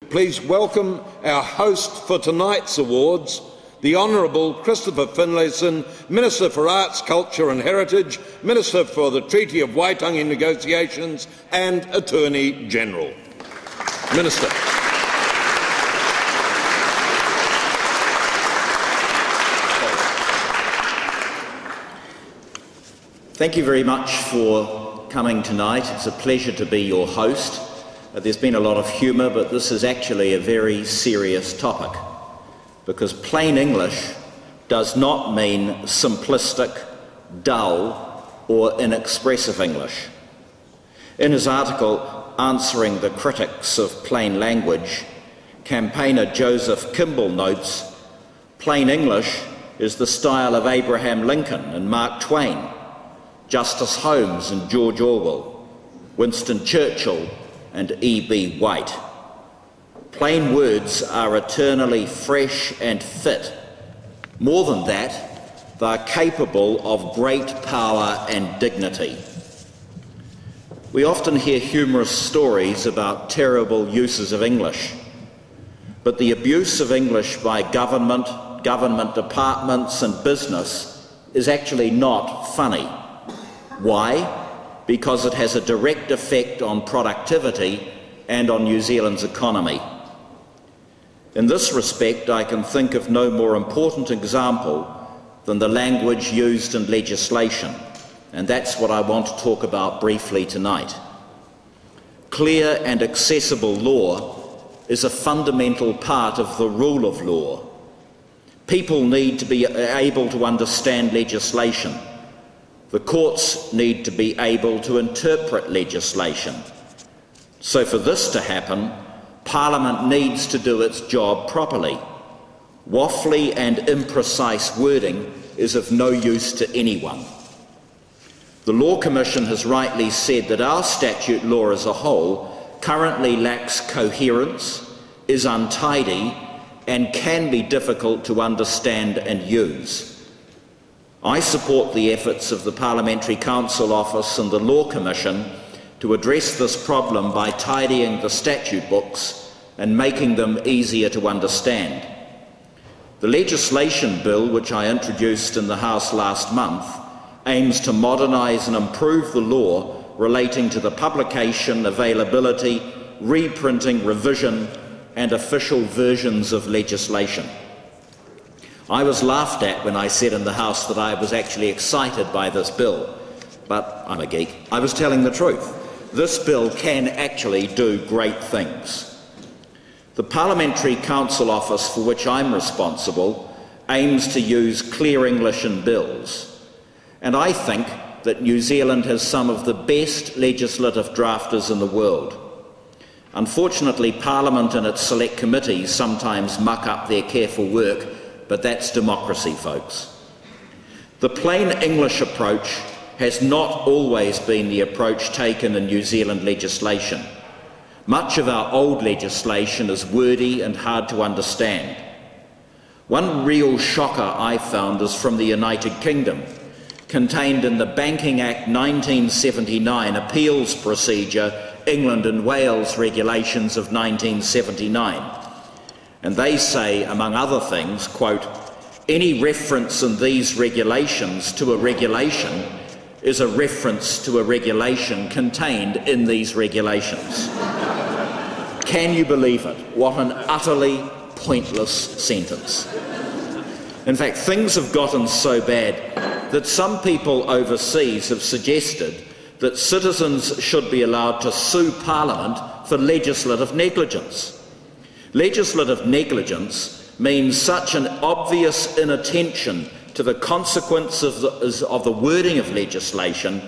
Please welcome our host for tonight's awards, the Honourable Christopher Finlayson, Minister for Arts, Culture and Heritage, Minister for the Treaty of Waitangi Negotiations and Attorney General. Minister. Thank you very much for coming tonight. It's a pleasure to be your host. There's been a lot of humour, but this is actually a very serious topic, because plain English does not mean simplistic, dull or inexpressive English. In his article answering the critics of plain language, campaigner Joseph Kimball notes, plain English is the style of Abraham Lincoln and Mark Twain, Justice Holmes and George Orwell, Winston Churchill and E.B. White. Plain words are eternally fresh and fit. More than that, they are capable of great power and dignity. We often hear humorous stories about terrible uses of English, but the abuse of English by government departments and business is actually not funny. Why? Because it has a direct effect on productivity and on New Zealand's economy. In this respect, I can think of no more important example than the language used in legislation, and that's what I want to talk about briefly tonight. Clear and accessible law is a fundamental part of the rule of law. People need to be able to understand legislation. The courts need to be able to interpret legislation. So for this to happen, Parliament needs to do its job properly. Waffly and imprecise wording is of no use to anyone. The Law Commission has rightly said that our statute law as a whole currently lacks coherence, is untidy, and can be difficult to understand and use. I support the efforts of the Parliamentary Counsel Office and the Law Commission to address this problem by tidying the statute books and making them easier to understand. The legislation bill, which I introduced in the House last month, aims to modernise and improve the law relating to the publication, availability, reprinting, revision and official versions of legislation. I was laughed at when I said in the House that I was actually excited by this bill, but I'm a geek. I was telling the truth. This bill can actually do great things. The Parliamentary Counsel Office, for which I'm responsible, aims to use clear English in bills, and I think that New Zealand has some of the best legislative drafters in the world. Unfortunately, Parliament and its select committees sometimes muck up their careful work, but that's democracy, folks. The plain English approach has not always been the approach taken in New Zealand legislation. Much of our old legislation is wordy and hard to understand. One real shocker I found is from the United Kingdom, contained in the Banking Act 1979 Appeals Procedure, England and Wales Regulations of 1979. And they say, among other things, quote, any reference in these regulations to a regulation is a reference to a regulation contained in these regulations. Can you believe it? What an utterly pointless sentence. In fact, things have gotten so bad that some people overseas have suggested that citizens should be allowed to sue Parliament for legislative negligence. Legislative negligence means such an obvious inattention to the consequences of the wording of legislation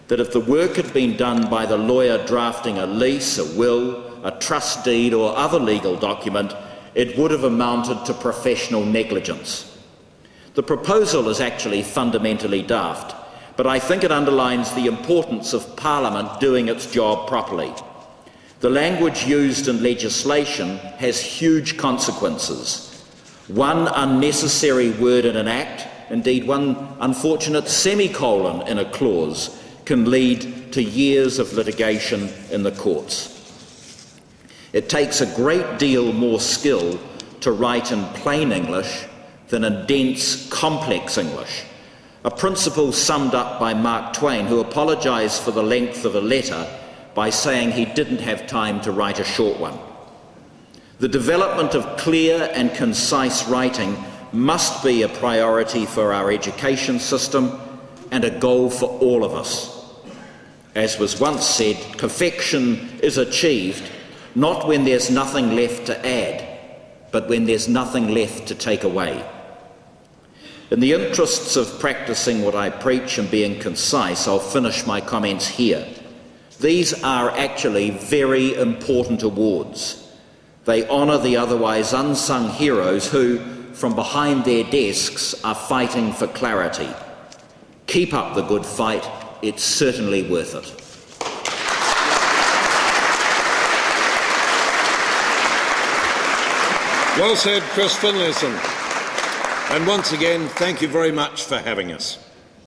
that if the work had been done by the lawyer drafting a lease, a will, a trust deed or other legal document, it would have amounted to professional negligence. The proposal is actually fundamentally daft, but I think it underlines the importance of Parliament doing its job properly. The language used in legislation has huge consequences. One unnecessary word in an act, indeed one unfortunate semicolon in a clause, can lead to years of litigation in the courts. It takes a great deal more skill to write in plain English than in dense, complex English, a principle summed up by Mark Twain, who apologised for the length of a letter by saying he didn't have time to write a short one. The development of clear and concise writing must be a priority for our education system and a goal for all of us. As was once said, perfection is achieved not when there's nothing left to add, but when there's nothing left to take away. In the interests of practising what I preach and being concise, I'll finish my comments here. These are actually very important awards. They honour the otherwise unsung heroes who, from behind their desks, are fighting for clarity. Keep up the good fight. It's certainly worth it. Well said, Chris Finlayson. And once again, thank you very much for having us.